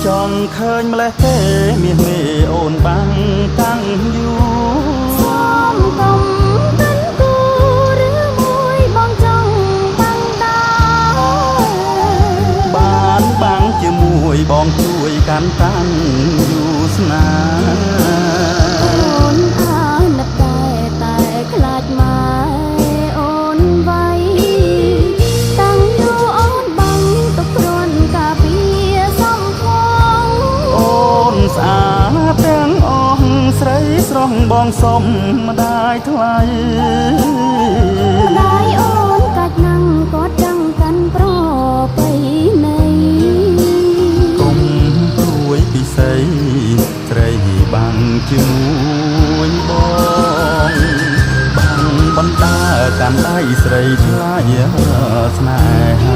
ចង់ឃើញម្លេះទេមាសមេអូនបាំងតាំងយូរសូមកុំកិនគូឬមួយបងចង់បាំងតើបានបាំងជាមួយបងជួយកាន់តាំងយូរស្នាអូនអាណិតតែខ្លាចម៉ែអូនໄວតាំងយូរអូនបាំងទុកគ្រាន់ការពារសំផងអូនស្អាតទាំងអស់ស្រីស្រស់បងសុំម្ដាយថ្លៃម្ដាយអូនកាច់ណាំងគាត់ចង់កាន់ប្រពៃណីកុំព្រួយពិសីស្រីបាំងជាមួយបងបាំងបន្តកាន់ដៃស្រីថ្លៃស្នេហា